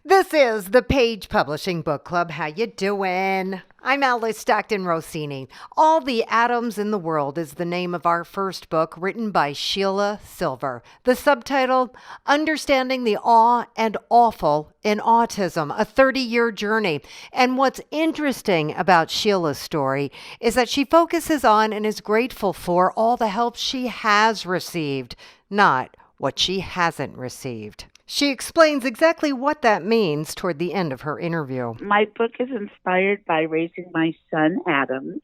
This is the Page Publishing Book Club. How you doing? I'm Alice Stockton Rossini. All the Atoms in the World is the name of our first book, written by Sheila Silver. The subtitle, Understanding the Awe and Awful in Autism, a 30-year journey. And what's interesting about Sheila's story is that she focuses on and is grateful for all the help she has received, not what she hasn't received. She explains exactly what that means toward the end of her interview. My book is inspired by raising my son, Adam.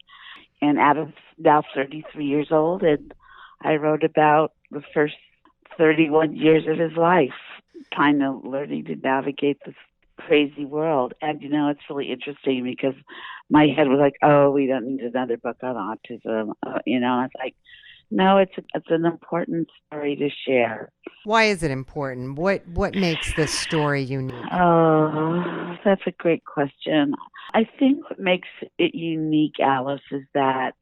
And Adam's now 33 years old, and I wrote about the first 31 years of his life, kind of learning to navigate this crazy world. And, it's really interesting because my head was like, oh, we don't need another book on autism. And I was like, no, it's an important story to share. Why is it important? What makes this story unique? Oh, that's a great question. I think what makes it unique, Alice, is that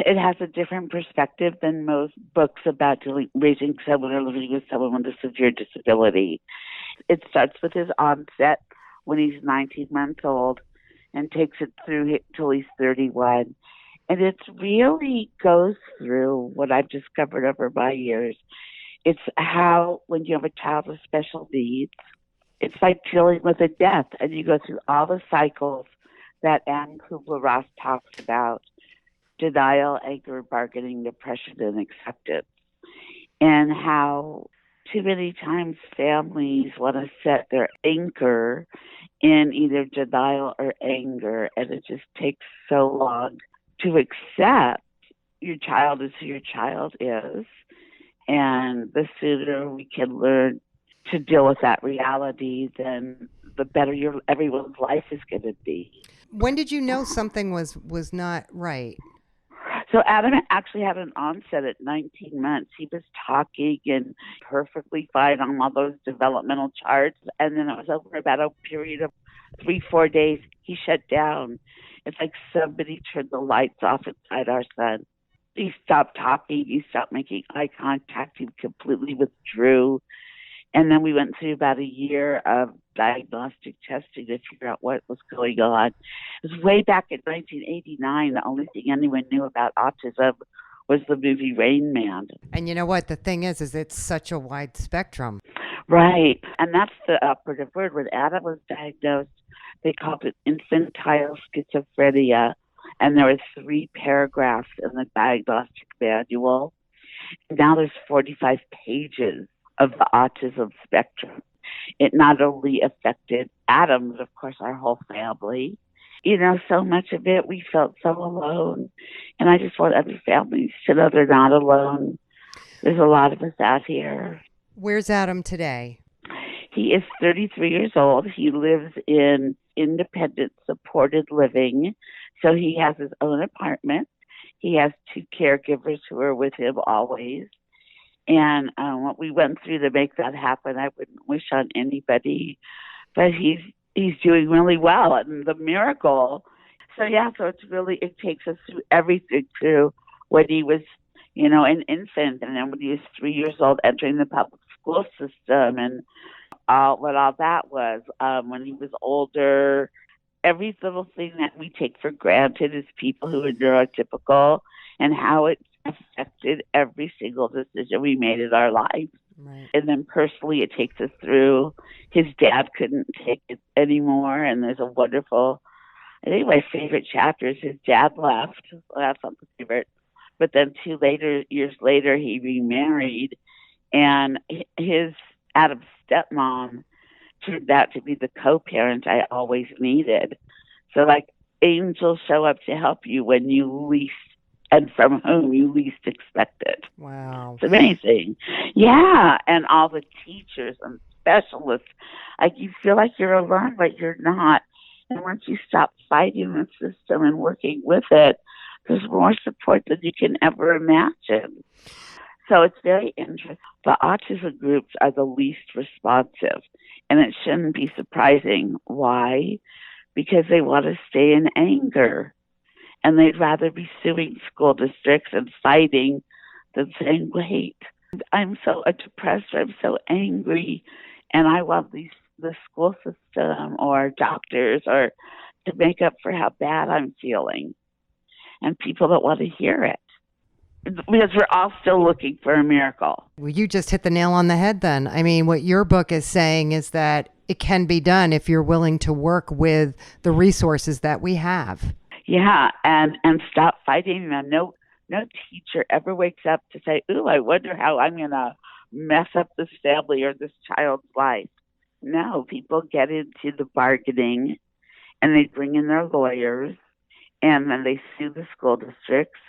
it has a different perspective than most books about raising someone or living with someone with a severe disability. It starts with his onset when he's 19 months old and takes it through till he's 31. And it really goes through what I've discovered over my years. It's how, when you have a child with special needs, it's like dealing with a death, and you go through all the cycles that Anne Kubler-Ross talks about: denial, anger, bargaining, depression, and acceptance. And how too many times families want to set their anchor in either denial or anger, and it just takes so long to accept your child is who your child is. And the sooner we can learn to deal with that reality, then the better everyone's life is going to be. When did you know something was not right? So Adam actually had an onset at 19 months. He was talking and perfectly fine on all those developmental charts. And then it was over about a period of 3-4 days, he shut down. It's like somebody turned the lights off inside our son. He stopped talking. He stopped making eye contact. He completely withdrew. And then we went through about a year of diagnostic testing to figure out what was going on. It was way back in 1989. The only thing anyone knew about autism was the movie Rain Man. And you know what? The thing is it's such a wide spectrum. Right. And that's the operative word. When Adam was diagnosed, they called it infantile schizophrenia. And there were 3 paragraphs in the diagnostic manual. Now there's 45 pages of the autism spectrum. It not only affected Adam, but of course our whole family. So much of it, we felt so alone. And I just want other families to know they're not alone. There's a lot of us out here. Where's Adam today? He is 33 years old. He lives in independent supported living. So he has his own apartment. He has 2 caregivers who are with him always. And what we went through to make that happen, I wouldn't wish on anybody. But he's doing really well. And the miracle. So it takes us through everything, through when he was, an infant, and then when he was 3 years old, entering the public school system, and what all that was. When he was older, every little thing that we take for granted as people who are neurotypical, and how it affected every single decision we made in our lives. Right. And then personally, it takes us through. His dad couldn't take it anymore, and there's a wonderful, I think my favorite chapter is his dad left. Well, that's not the favorite. But then 2 years later, he remarried, and his Adam's stepmom turned out to be the co-parent I always needed. So angels show up to help you when you least, and from whom you least expect it. Wow. It's amazing. Yeah. And all the teachers and specialists, you feel like you're alone, but you're not. And once you stop fighting the system and working with it, there's more support than you can ever imagine. So it's very interesting. The autism groups are the least responsive, and it shouldn't be surprising. Why? Because they want to stay in anger, and they'd rather be suing school districts and fighting than saying, wait, I'm so depressed, I'm so angry, and I want the school system or doctors or to make up for how bad I'm feeling. And people don't want to hear it because we're all still looking for a miracle. Well, you just hit the nail on the head then. I mean, what your book is saying is that it can be done if you're willing to work with the resources that we have. Yeah, and stop fighting them. No teacher ever wakes up to say, "Ooh, I wonder how I'm going to mess up this family or this child's life." No, people get into the bargaining and they bring in their lawyers and then they sue the school districts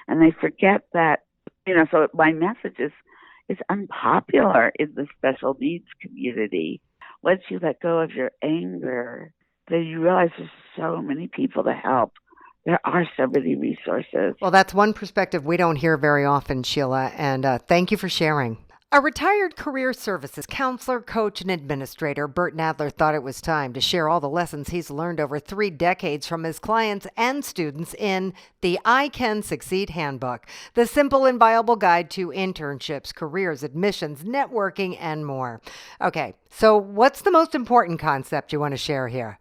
and they forget that, so my message is unpopular in the special needs community. Once you let go of your anger, then you realize there's so many people to help. There are so many resources. Well, that's one perspective we don't hear very often, Sheila, and thank you for sharing. A retired career services counselor, coach, and administrator, Bert Nadler thought it was time to share all the lessons he's learned over 3 decades from his clients and students in the I Can Succeed Handbook, the simple and viable guide to internships, careers, admissions, networking, and more. Okay, so what's the most important concept you want to share here?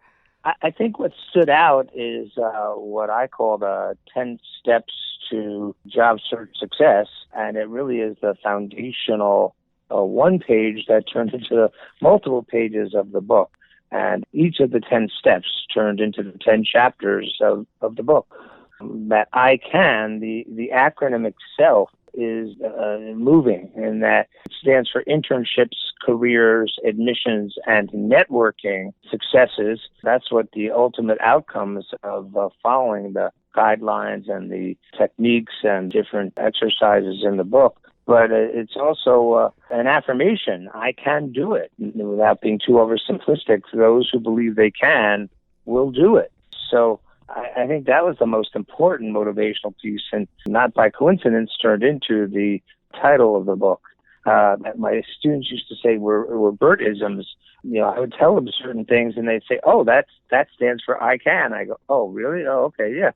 I think what stood out is what I call the 10 steps to job search success, and it really is the foundational one page that turned into the multiple pages of the book. And each of the 10 steps turned into the 10 chapters of the book. That I Can, the acronym itself, is moving, and that stands for internships, careers, admissions, and networking successes. That's what the ultimate outcomes of following the guidelines and the techniques and different exercises in the book. But it's also an affirmation. I can do it. Without being too oversimplistic, those who believe they can will do it. So I think that was the most important motivational piece, and not by coincidence turned into the title of the book. That my students used to say were Bert-isms. I would tell them certain things, and they'd say, "Oh, that stands for I can." I go, "Oh, really? Oh, okay, yeah."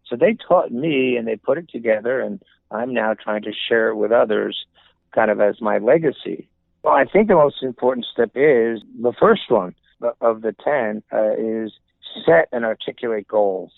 So they taught me, and they put it together, and I'm now trying to share it with others, kind of as my legacy. Well, I think the most important step is the first one of the 10 is set and articulate goals.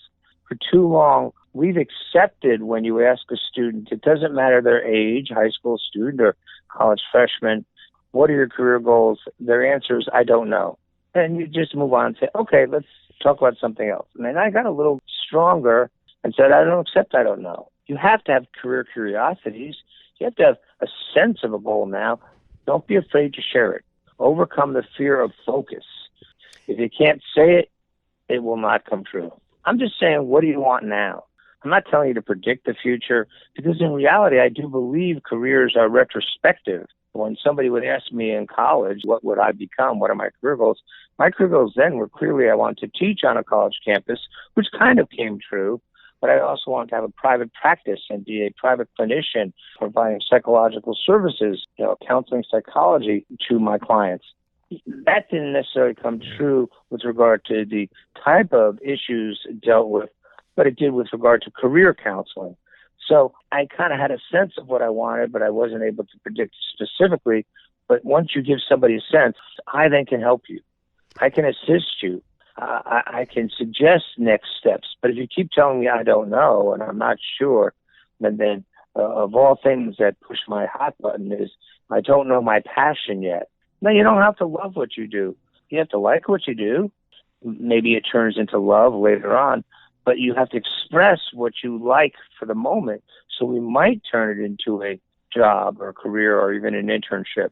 For too long, we've accepted when you ask a student, it doesn't matter their age, high school student or college freshman, what are your career goals? Their answer is, I don't know. And you just move on and say, okay, let's talk about something else. And then I got a little stronger and said, I don't accept, I don't know. You have to have career curiosities. You have to have a sense of a goal now. Don't be afraid to share it. Overcome the fear of focus. If you can't say it, it will not come true. I'm just saying, what do you want now? I'm not telling you to predict the future, because in reality, I do believe careers are retrospective. When somebody would ask me in college, what would I become? What are my career goals? My career goals then were clearly I want to teach on a college campus, which kind of came true, but I also want to have a private practice and be a private clinician providing psychological services, counseling psychology to my clients. That didn't necessarily come true with regard to the type of issues dealt with, but it did with regard to career counseling. So I kind of had a sense of what I wanted, but I wasn't able to predict specifically. But once you give somebody a sense, I then can help you. I can assist you. I can suggest next steps. But if you keep telling me I don't know and I'm not sure, then of all things that push my hot button is I don't know my passion yet. No, you don't have to love what you do. You have to like what you do. Maybe it turns into love later on, but you have to express what you like for the moment. So we might turn it into a job or a career or even an internship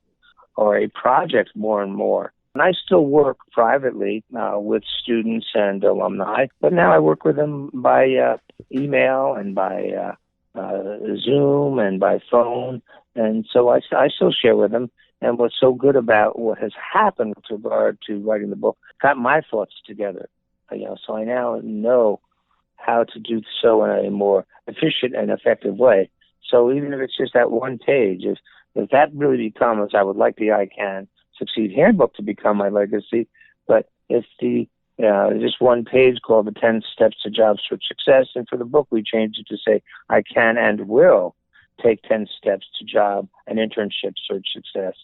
or a project more and more. And I still work privately with students and alumni, but now I work with them by email and by Zoom and by phone. And so I still share with them. And what's so good about what has happened with regard to writing the book, got my thoughts together. So I now know how to do so in a more efficient and effective way. So even if it's just that one page, if that really becomes, I would like the I Can Succeed Handbook to become my legacy. But if the just one page called the 10 Steps to Job Search Success, and for the book we changed it to say I can and will take 10 steps to job and internship search success.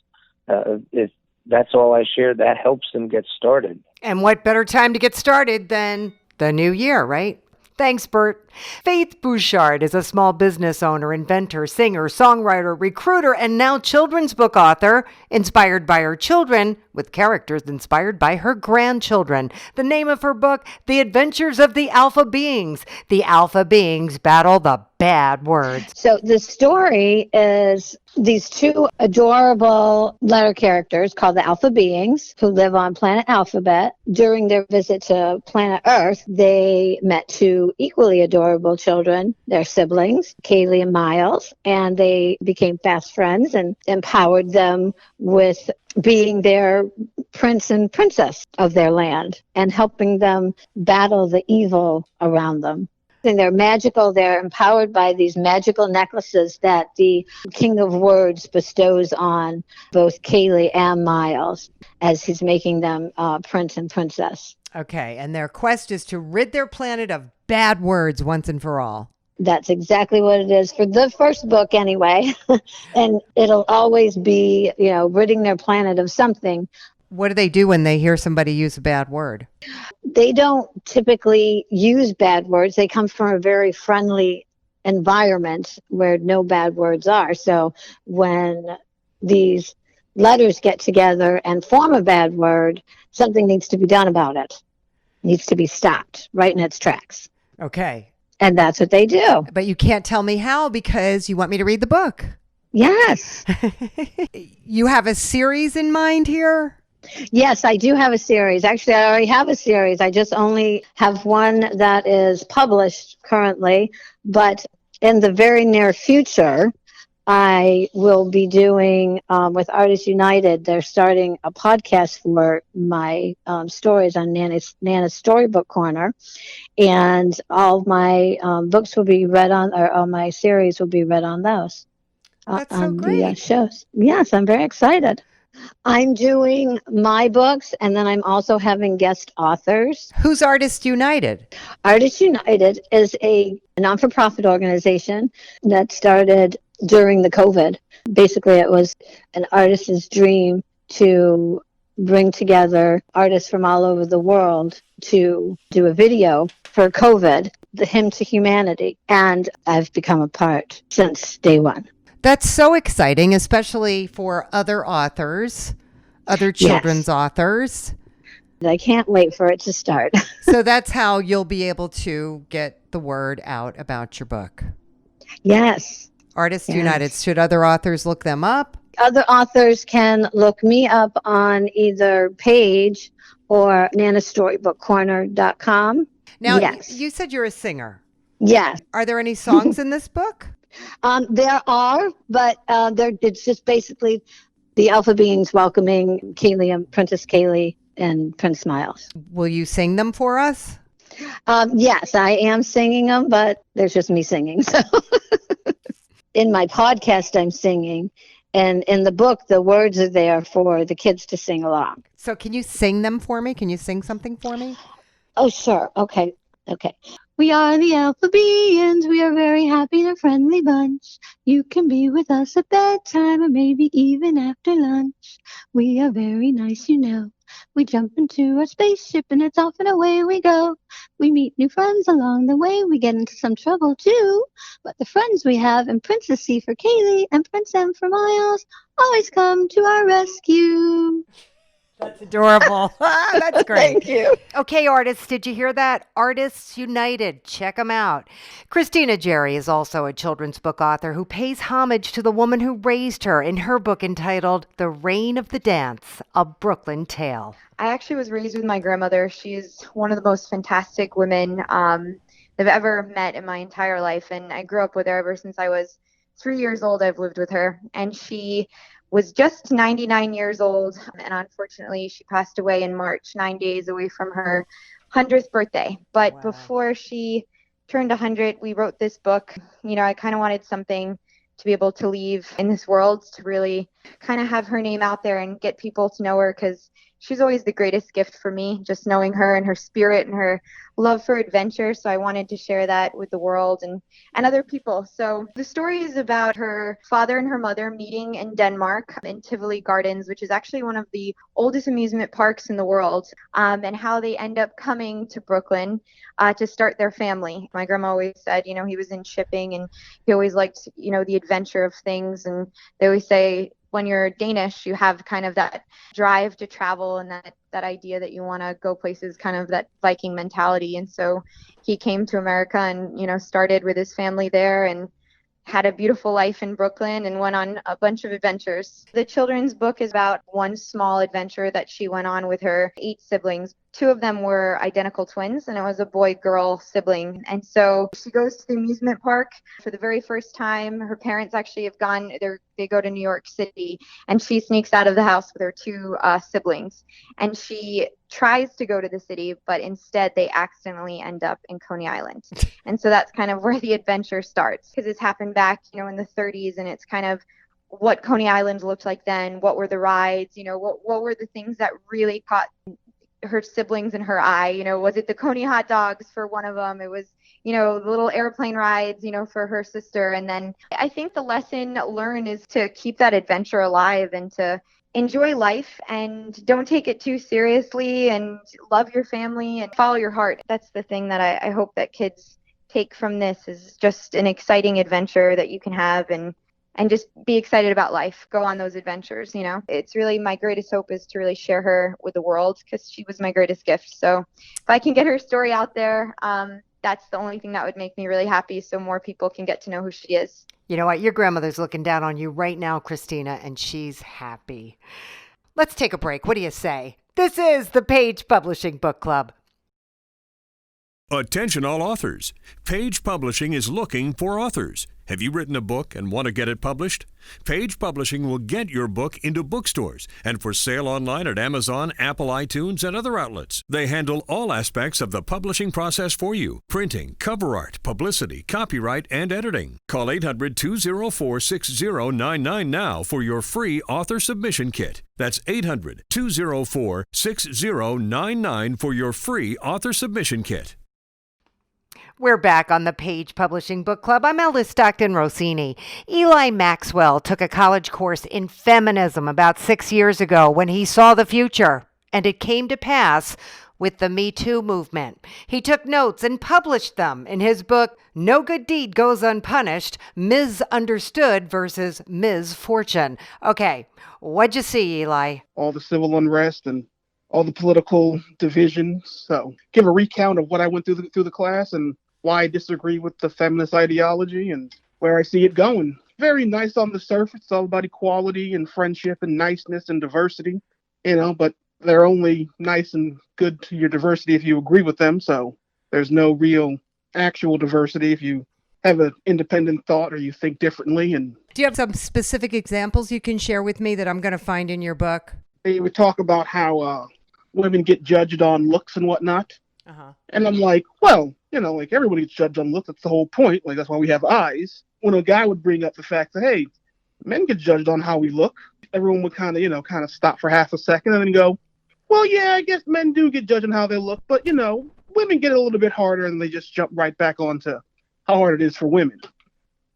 If that's all I share. That helps them get started. And what better time to get started than the new year, right? Thanks, Bert. Faith Bouchard is a small business owner, inventor, singer, songwriter, recruiter, and now children's book author, inspired by her children with characters inspired by her grandchildren. The name of her book, The Adventures of the Alpha Beings. The Alpha Beings battle the bad words. So the story is these two adorable letter characters called the Alpha Beings who live on planet Alphabet. During their visit to planet Earth, they met two equally adorable children, their siblings, Kaylee and Miles, and they became fast friends and empowered them with being their prince and princess of their land and helping them battle the evil around them. And they're magical. They're empowered by these magical necklaces that the King of Words bestows on both Kaylee and Miles as he's making them prince and princess. Okay, and their quest is to rid their planet of bad words once and for all. That's exactly what it is for the first book anyway. And it'll always be, ridding their planet of something. What do they do when they hear somebody use a bad word? They don't typically use bad words. They come from a very friendly environment where no bad words are. So when these letters get together and form a bad word, something needs to be done about it. It needs to be stopped right in its tracks. Okay. And that's what they do. But you can't tell me how because you want me to read the book. Yes. You have a series in mind here? Yes, I do have a series. Actually, I already have a series. I just only have one that is published currently. But in the very near future, I will be doing, with Artists United, they're starting a podcast for my stories on Nana's Storybook Corner. And all my books will be read on, or all my series will be read on those. That's so on great. The shows. Yes, I'm very excited. I'm doing my books, and then I'm also having guest authors. Who's Artists United? Artists United is a non-for-profit organization that started during the COVID. Basically, it was an artist's dream to bring together artists from all over the world to do a video for COVID, the Hymn to Humanity, and I've become a part since day one. That's so exciting, especially for other authors, other children's authors. I can't wait for it to start. So that's how you'll be able to get the word out about your book. Yes. Artists United. Should other authors look them up? Other authors can look me up on either Page or nanastorybookcorner.com. Now, yes. You said you're a singer. Yes. Are there any songs in this book? There are, but it's just basically the Alpha Beings welcoming Kaylee and Princess Kaylee and Prince Miles. Will you sing them for us? Yes, I am singing them, but there's just me singing. So in my podcast, I'm singing. And in the book, the words are there for the kids to sing along. So can you sing them for me? Can you sing something for me? Oh, sure. Okay. We are the Alpha Beings. We are very happy and a friendly bunch. You can be with us at bedtime or maybe even after lunch. We are very nice, We jump into our spaceship and it's off and away we go. We meet new friends along the way. We get into some trouble too. But the friends we have and Princess C for Kaylee and Prince M for Miles always come to our rescue. That's adorable. That's great. Thank you. Okay, artists, did you hear that? Artists United. Check them out. Christina Jerry is also a children's book author who pays homage to the woman who raised her in her book entitled The Reign of the Dance, A Brooklyn Tale. I actually was raised with my grandmother. She's one of the most fantastic women I've ever met in my entire life, and I grew up with her ever since I was 3 years old. I've lived with her, and she was just 99 years old, and unfortunately she passed away in March, 9 days away from her 100th birthday. But Before she turned 100, we wrote this book. I kind of wanted something to be able to leave in this world, to really kind of have her name out there and get people to know her, because she's always the greatest gift for me, just knowing her and her spirit and her love for adventure. So I wanted to share that with the world and other people. So the story is about her father and her mother meeting in Denmark in Tivoli Gardens, which is actually one of the oldest amusement parks in the world, and how they end up coming to Brooklyn to start their family. My grandma always said, he was in shipping and he always liked, the adventure of things. And they always say, when you're Danish, you have kind of that drive to travel and that idea that you want to go places, kind of that Viking mentality. And so he came to America and, started with his family there and had a beautiful life in Brooklyn and went on a bunch of adventures. The children's book is about one small adventure that she went on with her 8 siblings. 2 of them were identical twins, and it was a boy-girl sibling. And so she goes to the amusement park for the very first time. Her parents actually have gone, they go to New York City, and she sneaks out of the house with her 2 siblings. And she tries to go to the city, but instead they accidentally end up in Coney Island. And so that's kind of where the adventure starts, because it's happened back, in the 30s, and it's kind of what Coney Island looked like then. What were the rides? What were the things that really caught her siblings in her eye? Was it the Coney hot dogs for one of them? It was, the little airplane rides, for her sister. And then I think the lesson learned is to keep that adventure alive and to enjoy life and don't take it too seriously and love your family and follow your heart. That's the thing that I hope that kids take from this, is just an exciting adventure that you can have and just be excited about life. Go on those adventures, It's really my greatest hope is to really share her with the world, because she was my greatest gift. So if I can get her story out there, that's the only thing that would make me really happy, so more people can get to know who she is. You know what? Your grandmother's looking down on you right now, Christina, and she's happy. Let's take a break. What do you say? This is the Page Publishing Book Club. Attention all authors. Page Publishing is looking for authors. Have you written a book and want to get it published? Page Publishing will get your book into bookstores and for sale online at Amazon, Apple iTunes, and other outlets. They handle all aspects of the publishing process for you: printing, cover art, publicity, copyright, and editing. Call 800-204-6099 now for your free author submission kit. That's 800-204-6099 for your free author submission kit. We're back on the Page Publishing Book Club. I'm Alice Stockton Rossini. Eli Maxwell took a college course in feminism about 6 years ago when he saw the future, and it came to pass with the Me Too movement. He took notes and published them in his book, No Good Deed Goes Unpunished, Ms. Understood versus Ms. Fortune. Okay, what'd you see, Eli? All the civil unrest and all the political divisions. So give a recount of what I went through the class and why I disagree with the feminist ideology and where I see it going. Very nice on the surface. It's all about equality and friendship and niceness and diversity, but they're only nice and good to your diversity if you agree with them. So there's no real actual diversity if you have an independent thought or you think differently. And do you have some specific examples you can share with me that I'm going to find in your book? They would talk about how women get judged on looks and whatnot. And I'm like, well, everybody gets judged on looks. That's the whole point. Like, that's why we have eyes. When a guy would bring up the fact that, hey, men get judged on how we look, everyone would kind of stop for half a second and then go, well, yeah, I guess men do get judged on how they look. But, women get a little bit harder, and they just jump right back onto how hard it is for women.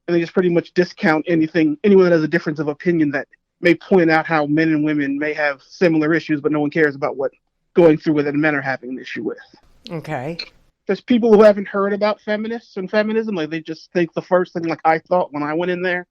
And they just pretty much discount anyone that has a difference of opinion that may point out how men and women may have similar issues, but no one cares about what going through with it men are having an issue with. Okay. There's people who haven't heard about feminists and feminism. Like, they just think the first thing, like I thought when I went in there,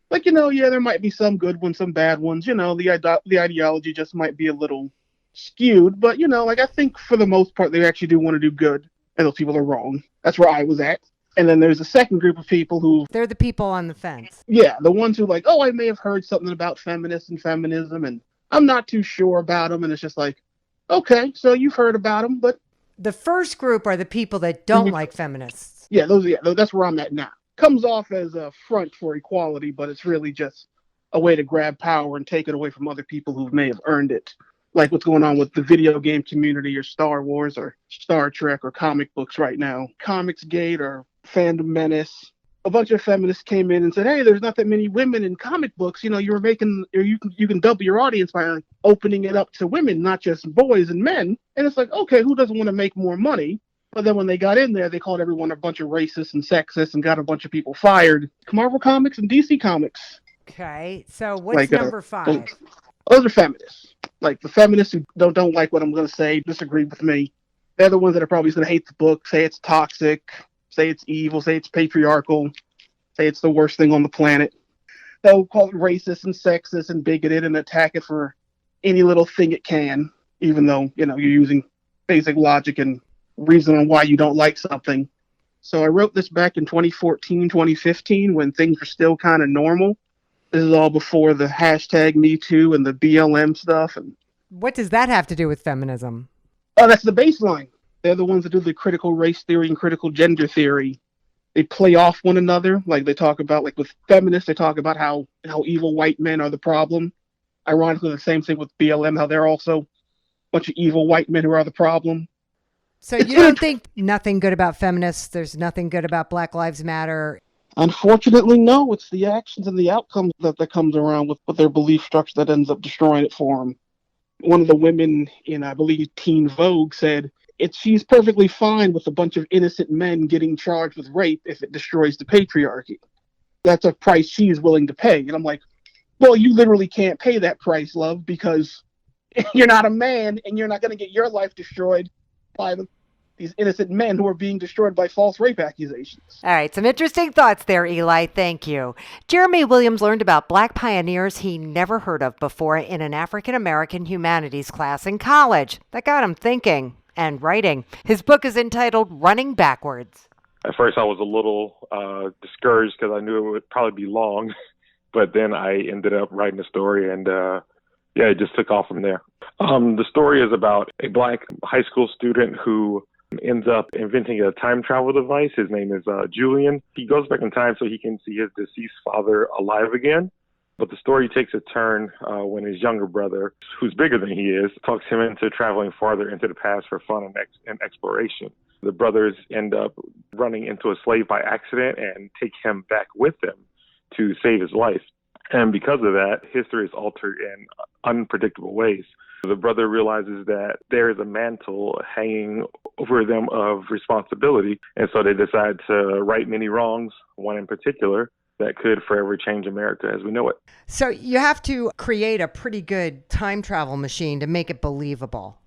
like, yeah, there might be some good ones, some bad ones. The ideology just might be a little skewed. But, I think for the most part, they actually do want to do good. And those people are wrong. That's where I was at. And then there's a second group of people who... They're the people on the fence. Yeah, the ones who I may have heard something about feminists and feminism, and I'm not too sure about them. And it's just like, okay, so you've heard about them, but... The first group are the people that don't like feminists. Yeah, that's where I'm at now. Comes off as a front for equality, but it's really just a way to grab power and take it away from other people who may have earned it. Like what's going on with the video game community or Star Wars or Star Trek or comic books right now. Comicsgate or Fandom Menace. a bunch of feminists came in and said, hey, there's not that many women in comic books. You know, you can double your audience by opening it up to women, not just boys and men. And it's like, okay, who doesn't want to make more money? But then when they got in there, they called everyone a bunch of racists and sexist and got a bunch of people fired. Marvel Comics and DC Comics. Okay, so what's number 5? Those are feminists. Like the feminists who don't like what I'm going to say, disagree with me. They're the ones that are probably going to hate the book, say it's toxic, say it's evil, say it's patriarchal, say it's the worst thing on the planet. They'll call it racist and sexist and bigoted and attack it for any little thing it can, even though, you know, you're using basic logic and reason on why you don't like something. So I wrote this back in 2014, 2015 when things were still kind of normal. This is all before the hashtag Me Too and the BLM stuff. And what does that have to do with feminism? oh, that's the baseline. They're the ones that do the critical race theory and critical gender theory. They play off one another. Like they talk about, like with feminists, they talk about how evil white men are the problem. Ironically, the same thing with BLM, how they're also a bunch of evil white men who are the problem. So you don't think nothing good about feminists? There's nothing good about Black Lives Matter? Unfortunately, no. It's the actions and the outcomes that comes around with their belief structure that ends up destroying it for them. One of the women in, I believe, Teen Vogue said, she's perfectly fine with a bunch of innocent men getting charged with rape if it destroys the patriarchy. That's a price she's willing to pay. And I'm like, well, you literally can't pay that price, love, because you're not a man and you're not going to get your life destroyed by these innocent men who are being destroyed by false rape accusations. All right, some interesting thoughts there, Eli. Thank you. Jeremy Williams learned about Black pioneers he never heard of before in an African-American humanities class in college. That got him thinking and writing. His book is entitled Running Backwards. At first, I was a little discouraged because I knew it would probably be long, but then I ended up writing a story, and it just took off from there. The story is about a Black high school student who ends up inventing a time travel device. His name is Julian. He goes back in time so he can see his deceased father alive again. But the story takes a turn when his younger brother, who's bigger than he is, talks him into traveling farther into the past for fun and exploration. The brothers end up running into a slave by accident and take him back with them to save his life. And because of that, history is altered in unpredictable ways. The brother realizes that there is a mantle hanging over them of responsibility, and so they decide to right many wrongs, one in particular, that could forever change America as we know it. So you have to create a pretty good time travel machine to make it believable.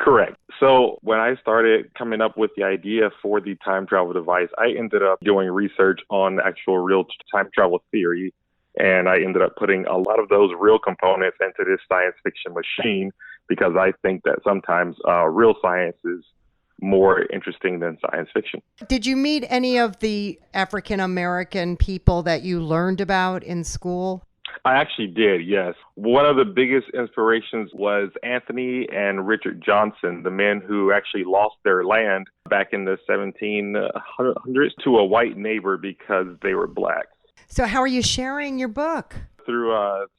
Correct. So when I started coming up with the idea for the time travel device, I ended up doing research on actual real time travel theory. And I ended up putting a lot of those real components into this science fiction machine because I think that sometimes real science is more interesting than science fiction. Did you meet any of the African-American people that you learned about in school? I actually did, yes. One of the biggest inspirations was Anthony and Richard Johnson, the men who actually lost their land back in the 1700s to a white neighbor because they were Black. So how are you sharing your book? Through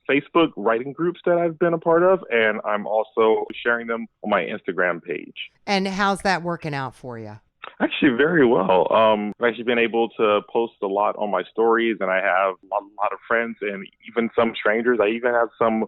Facebook writing groups that I've been a part of, and I'm also sharing them on my Instagram page. And how's that working out for you? Actually, very well. I've actually been able to post a lot on my stories, and I have a lot of friends and even some strangers. I even have some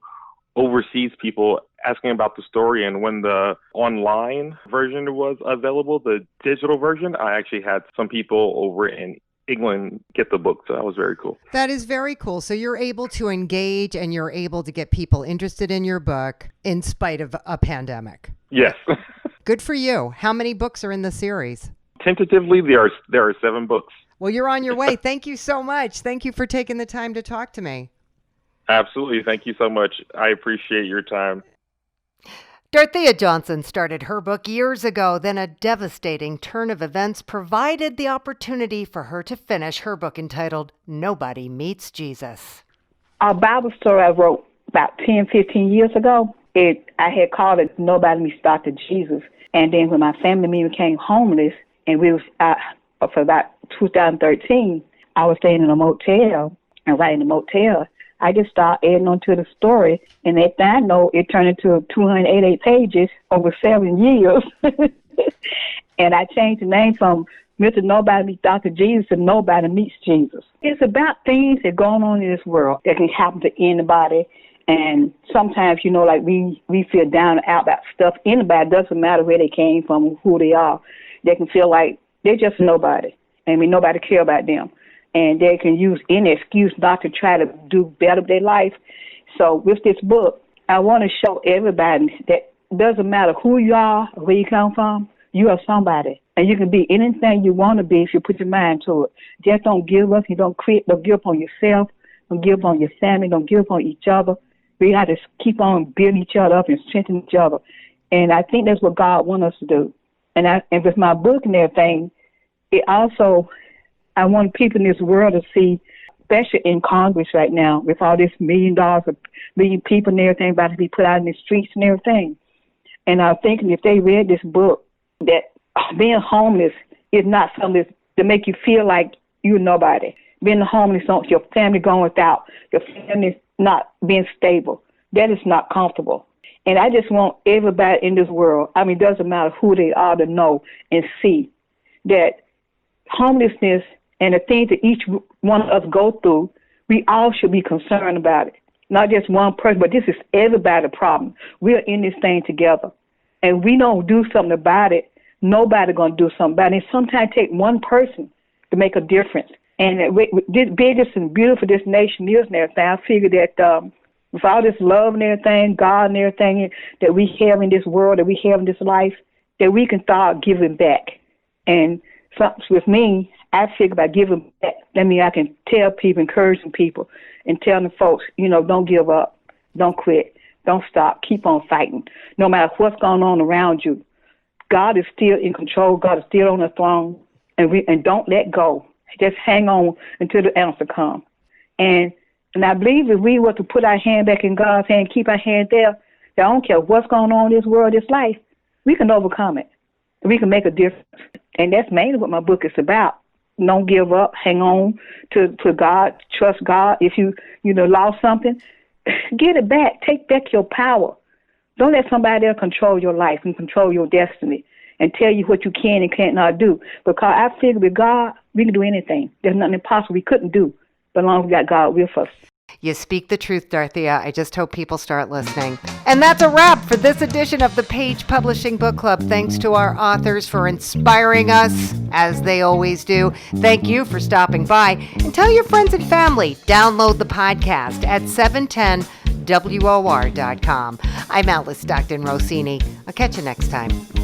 overseas people asking about the story, and when the online version was available, the digital version, I actually had some people over in England get the book, so that was very cool. That is very cool. So you're able to engage and you're able to get people interested in your book in spite of a pandemic. Yes. Good for you. How many books are in the series? Tentatively, there are 7 books. Well, you're on your way. Thank you so much. Thank you for taking the time to talk to me. Absolutely. Thank you so much. I appreciate your time. Dorothea Johnson started her book years ago, then a devastating turn of events provided the opportunity for her to finish her book entitled Nobody Meets Jesus. A Bible story I wrote about 10, 15 years ago, I had called it Nobody Meets Dr. Jesus. And then when my family became homeless, and we was out for about 2013, I was staying in a motel, and right in the motel, I just started adding on to the story, and next thing I know, it turned into 288 pages over 7 years. And I changed the name from Mr. Nobody meets Dr. Jesus and nobody meets Jesus. It's about things that go on in this world that can happen to anybody. And sometimes, like we feel down and out about stuff. Anybody, doesn't matter where they came from or who they are. They can feel like they're just nobody. Nobody care about them. And they can use any excuse not to try to do better with their life. So with this book, I want to show everybody that doesn't matter who you are or where you come from, you are somebody. And you can be anything you want to be if you put your mind to it. Just don't give up. You don't quit. Don't give up on yourself. Don't give up on your family. Don't give up on each other. We have to keep on building each other up and strengthening each other. And I think that's what God wants us to do. And with my book and everything, it also, I want people in this world to see, especially in Congress right now, with all this $1 million people and everything about to be put out in the streets and everything. And I'm thinking if they read this book, that being homeless is not something to make you feel like you're nobody. Being homeless, your family going without, your family not being stable, that is not comfortable. And I just want everybody in this world, it doesn't matter who they are, to know and see that homelessness and the things that each one of us go through, we all should be concerned about it. Not just one person, but this is everybody's problem. We're in this thing together. And we don't do something about it, nobody's going to do something about it. And sometimes it takes one person to make a difference. And this biggest and beautiful this nation is and everything, I figure that with all this love and everything, God and everything that we have in this world, that we have in this life, that we can start giving back. And with me, I figure by giving back, that means I can tell people, encouraging people, and telling folks, don't give up, don't quit, don't stop, keep on fighting. No matter what's going on around you, God is still in control. God is still on the throne, and don't let go. Just hang on until the answer comes. And I believe if we were to put our hand back in God's hand, keep our hand there, that I don't care what's going on in this world, this life, we can overcome it. We can make a difference. And that's mainly what my book is about. Don't give up. Hang on to God. Trust God. If you lost something, get it back. Take back your power. Don't let somebody else control your life and control your destiny and tell you what you can and can't not do. Because I figure with God, we can do anything. There's nothing impossible we couldn't do, but as long as we got God with us. You speak the truth, Dorothea. I just hope people start listening. And that's a wrap for this edition of the Page Publishing Book Club. Thanks to our authors for inspiring us, as they always do. Thank you for stopping by. And tell your friends and family. Download the podcast at 710WOR.com. I'm Alice Stockton Rossini. I'll catch you next time.